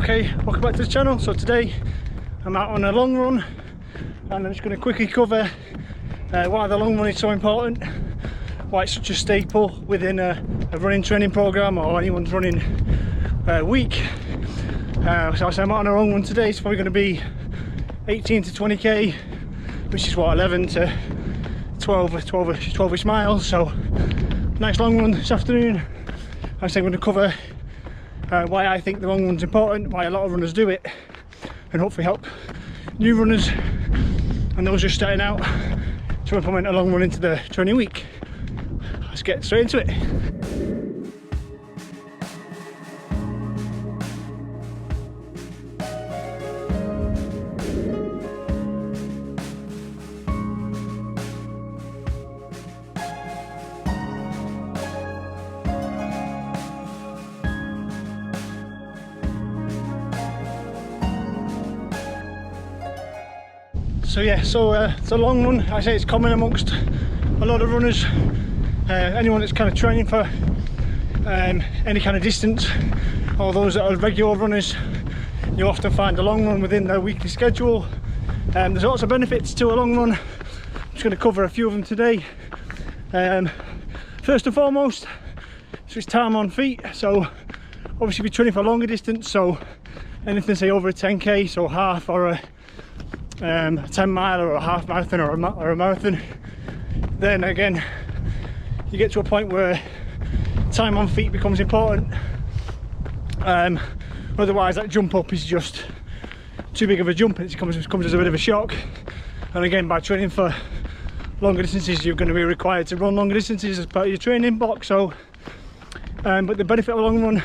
Okay, welcome back to the channel. So today I'm out on a long run and I'm just going to quickly cover why the long run is so important, why it's such a staple within a running training program or anyone's running week. So I'm out on a long run today. It's probably going to be 18 to 20k, which is what, 11 to 12ish miles. So nice long run this afternoon. I'm going to cover why I think the long run's important, why a lot of runners do it, and hopefully help new runners and those just starting out to implement a long run into the training week. Let's get straight into it. So yeah, it's a long run. I say it's common amongst a lot of runners. Anyone that's kind of training for any kind of distance, or those that are regular runners, you often find a long run within their weekly schedule. There's lots of benefits to a long run. I'm just going to cover a few of them today. First and foremost, it's time on feet. So obviously we're training for a longer distance, so anything say over a 10k, so half or a 10 mile or a half marathon or a marathon, then again you get to a point where time on feet becomes important. Otherwise that jump up is just too big of a jump and it comes as a bit of a shock. And again, by training for longer distances, you're going to be required to run longer distances as part of your training block. So but the benefit of a long run,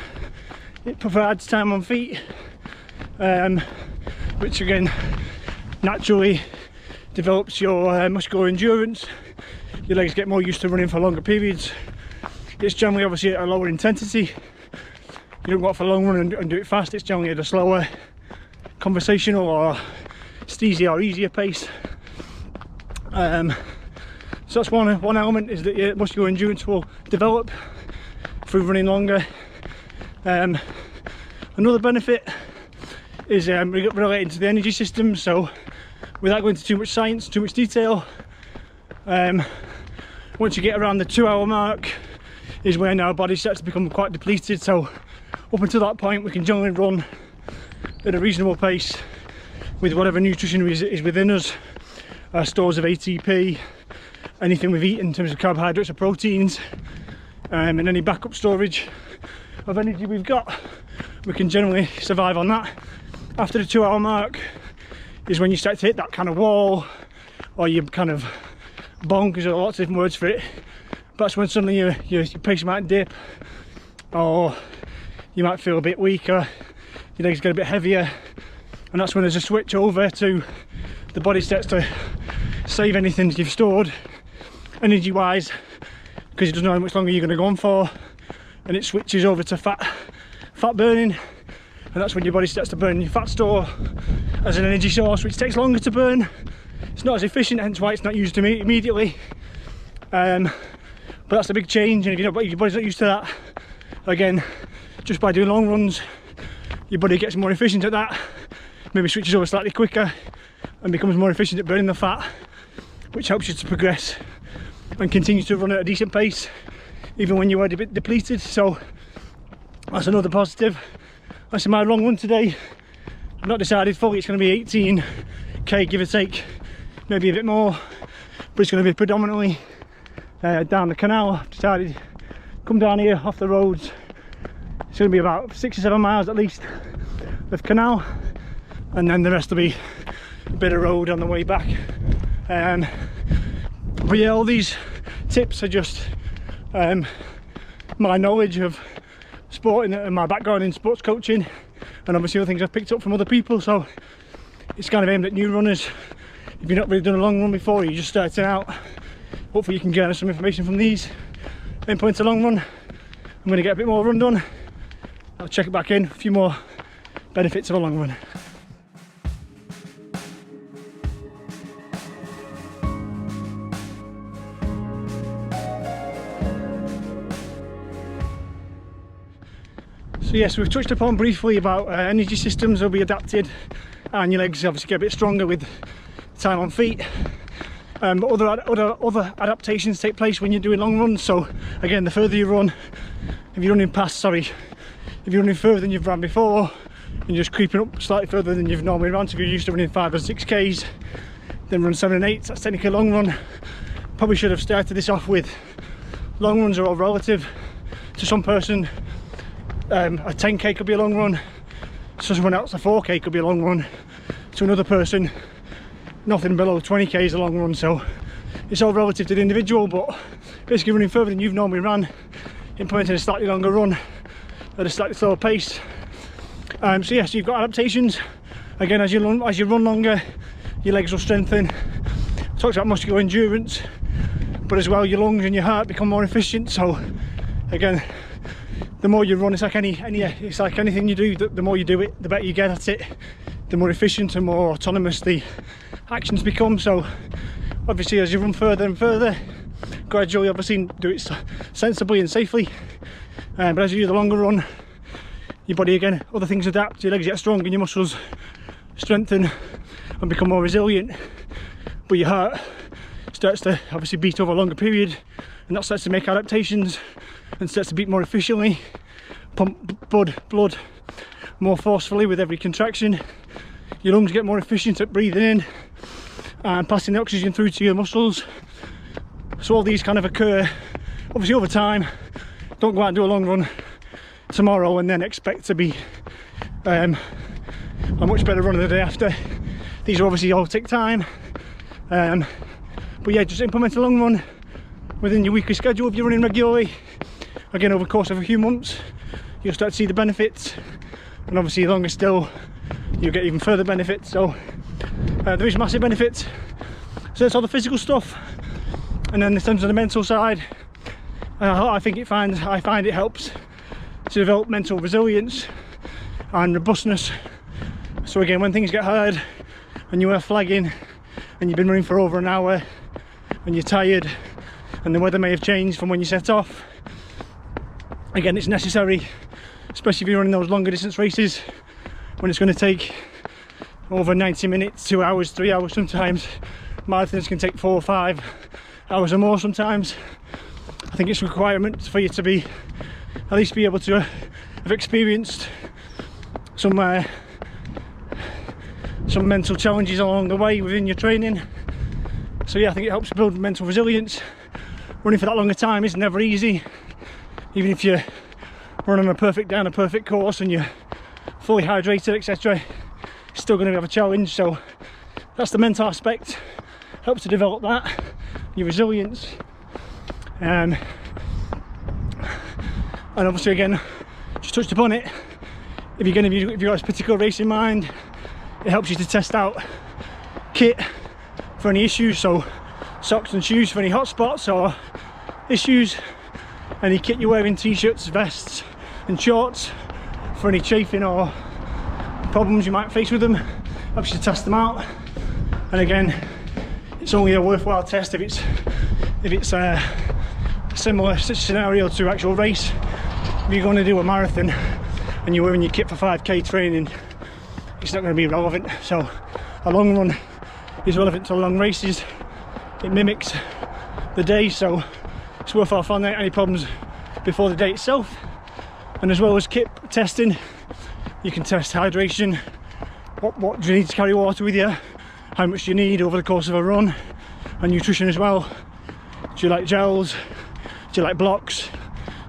it provides time on feet, which again naturally develops your muscular endurance. Your legs get more used to running for longer periods. It's generally obviously at a lower intensity. You don't go out for a long run and do it fast. It's generally at a slower, conversational or steezy or easier pace. So that's one element, is that your muscular endurance will develop through running longer. Another benefit is relating to the energy system. So without going into too much science, too much detail, once you get around the 2 hour mark is when our body starts to become quite depleted. So up until that point we can generally run at a reasonable pace with whatever nutrition is within us, our stores of ATP, anything we've eaten in terms of carbohydrates or proteins, and any backup storage of energy we've got. We can generally survive on that. After the 2 hour mark is when you start to hit that kind of wall, or you kind of bonk, because there are lots of different words for it. But that's when suddenly your pace might dip, or you might feel a bit weaker, your legs get a bit heavier, and that's when there's a switch over to the body starts to save anything you've stored energy wise, because it doesn't know how much longer you're going to go on for, and it switches over to fat burning. And that's when your body starts to burn your fat store as an energy source, which takes longer to burn. It's not as efficient, hence why it's not used immediately. But that's a big change, and if your body's not used to that, again, just by doing long runs, your body gets more efficient at that, maybe switches over slightly quicker and becomes more efficient at burning the fat, which helps you to progress and continue to run at a decent pace, even when you are a bit depleted. So that's another positive. That's my long run today. I've not decided fully. It's going to be 18k, give or take, maybe a bit more, but it's going to be predominantly down the canal. I've decided come down here off the roads. It's going to be about 6 or 7 miles at least of canal, and then the rest will be a bit of road on the way back. But yeah, all these tips are just my knowledge of sport and my background in sports coaching, and obviously other things I've picked up from other people. So it's kind of aimed at new runners. If you've not really done a long run before, you're just starting out, hopefully you can gather some information from these, implement a long run. I'm going to get a bit more run done. I'll check it back in, a few more benefits of a long run. So yes, we've touched upon briefly about energy systems will be adapted, and your legs obviously get a bit stronger with time on feet. But other adaptations take place when you're doing long runs. So again, the further you run, if you're running further than you've run before, and you're just creeping up slightly further than you've normally run, so if you're used to running 5 or 6Ks, then run 7 and 8, that's technically a long run. Probably should have started this off with long runs are all relative. To some person, a 10K could be a long run. To someone else, a 4K could be a long run. To another person, nothing below 20K is a long run. So it's all relative to the individual, but basically running further than you've normally run, implementing a slightly longer run at a slightly slower pace. So yes, you've got adaptations. Again, as you run longer, your legs will strengthen. Talks about muscular endurance, but as well your lungs and your heart become more efficient. So again, the more you run, it's like anything you do, the more you do it, the better you get at it, the more efficient and more autonomous the actions become. So obviously as you run further and further, gradually obviously do it sensibly and safely, but as you do the longer run, your body, again, other things adapt, your legs get stronger and your muscles strengthen and become more resilient, but your heart starts to obviously beat over a longer period, and that starts to make adaptations and starts to beat more efficiently, pump blood more forcefully with every contraction. Your lungs get more efficient at breathing in and passing the oxygen through to your muscles. So all these kind of occur obviously over time. Don't go out and do a long run tomorrow and then expect to be a much better runner the day after. These are obviously all take time, but yeah, just implement a long run within your weekly schedule if you're running regularly. Again, over the course of a few months, you'll start to see the benefits, and obviously longer still, you'll get even further benefits. So there is massive benefits. So that's all the physical stuff, and then in terms of the mental side, I find it helps to develop mental resilience and robustness. So again, when things get hard and you are flagging and you've been running for over an hour and you're tired and the weather may have changed from when you set off, again, it's necessary, especially if you're running those longer distance races when it's going to take over 90 minutes, 2 hours, 3 hours sometimes. Marathons can take 4 or 5 hours or more sometimes. I think it's a requirement for you to be, at least be able to have experienced some mental challenges along the way within your training. So yeah, I think it helps build mental resilience. Running for that longer time is never easy. Even if you're running a perfect course and you're fully hydrated, etc., it's still going to have a challenge. So that's the mental aspect, helps to develop that, your resilience. And obviously, again, just touched upon it, if you've got a particular race in mind, it helps you to test out kit for any issues, so socks and shoes for any hot spots or issues, any kit you're wearing, t-shirts, vests and shorts for any chafing or problems you might face with them, helps you to test them out. And again, it's only a worthwhile test if it's a similar scenario to actual race. If you're going to do a marathon and you're wearing your kit for 5K training, it's not going to be relevant. So a long run is relevant to long races. It mimics the day, so it's worthwhile finding out any problems before the day itself. And as well as kit testing, you can test hydration. What do you need to carry water with you? How much do you need over the course of a run? And nutrition as well. Do you like gels? Do you like blocks?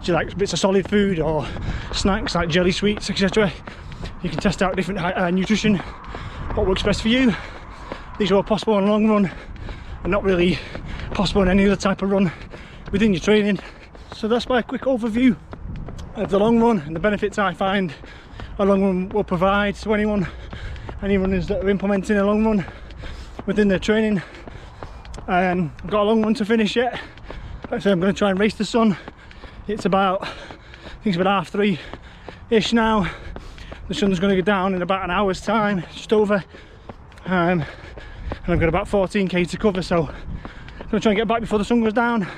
Do you like bits of solid food or snacks like jelly sweets, etc.? You can test out different nutrition, what works best for you. These are all possible on a long run and not really possible in any other type of run within your training. So that's my quick overview of the long run and the benefits I find a long run will provide to any runners that are implementing a long run within their training. I've got a long run to finish yet. Like I said, I'm going to try and race the sun. It's about, I think it's about 3:30ish now. The sun's going to go down in about an hour's time, just over, and I've got about 14k to cover, so I'm going to try and get back before the sun goes down. Like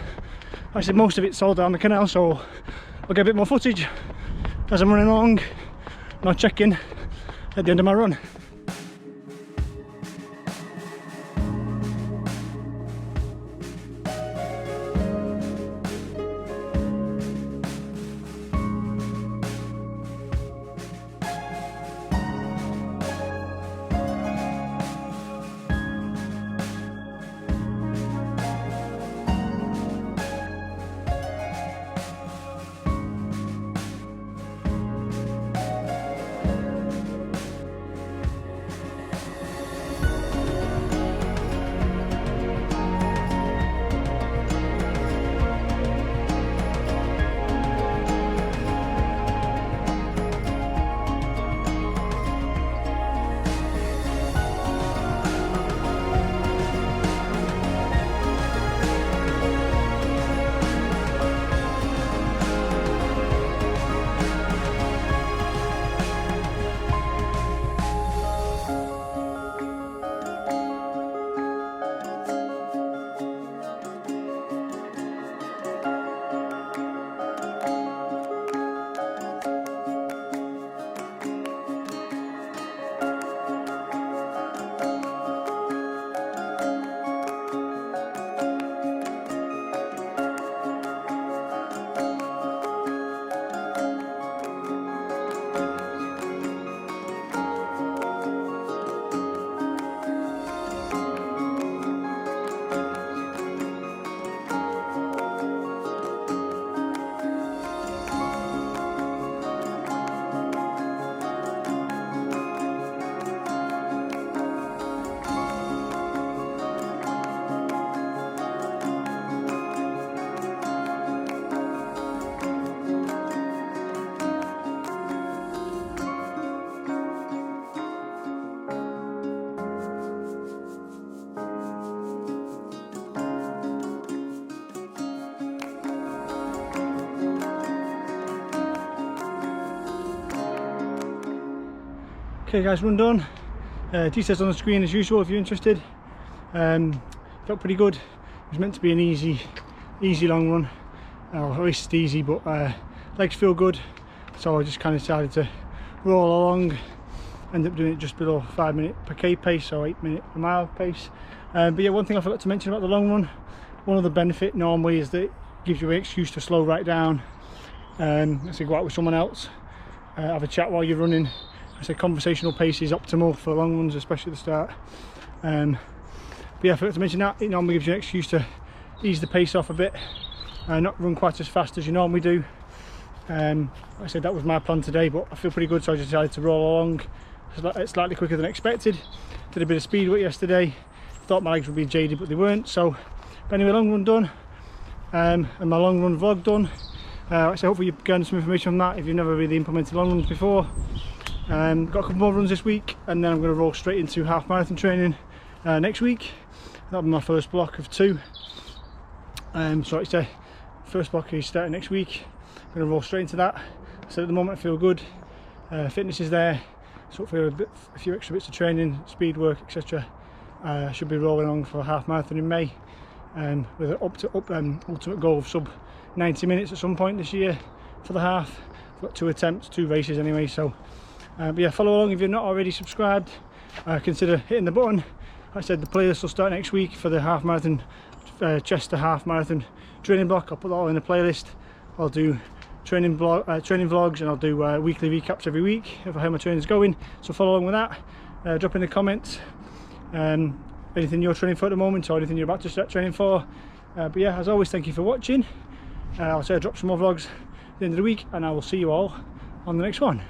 I said, most of it's all down the canal, so I'll get a bit more footage as I'm running along, and I'll check in at the end of my run. Okay guys, run done. Details on the screen as usual if you're interested. Felt pretty good. It was meant to be an easy long run, or at least easy, but legs feel good, so I just kind of decided to roll along. Ended up doing it just below 5 minute per k pace, so 8 minute per mile pace. But yeah, one thing I forgot to mention about the long run, one other benefit normally is that it gives you an excuse to slow right down. So go out with someone else, have a chat while you're running. I say conversational pace is optimal for long runs, especially at the start. But yeah, I forgot to mention that it normally gives you an excuse to ease the pace off a bit, not run quite as fast as you normally do. Like I said, that was my plan today, but I feel pretty good, so I decided to roll along slightly quicker than expected. Did a bit of speed work yesterday, thought my legs would be jaded, but they weren't. So but anyway, long run done, and my long run vlog done. So hopefully you've gained some information from that if you've never really implemented long runs before. Got a couple more runs this week, and then I'm going to roll straight into half marathon training next week. That'll be my first block of 2. So like I say, first block is starting next week. I'm going to roll straight into that. So at the moment I feel good, fitness is there, so hopefully a few extra bits of training, speed work, etc. Should be rolling on for a half marathon in May, with an ultimate goal of sub 90 minutes at some point this year for the half. I've got 2 attempts, 2 races anyway, so but yeah, follow along if you're not already subscribed. Consider hitting the button. Like I said, the playlist will start next week for the half marathon, Chester half marathon training block. I'll put that all in the playlist. I'll do training vlogs, and I'll do weekly recaps every week of how my training's going, so follow along with that. Drop in the comments anything you're training for at the moment, or anything you're about to start training for. But yeah, as always, thank you for watching. I'll say I'll drop some more vlogs at the end of the week, and I will see you all on the next one.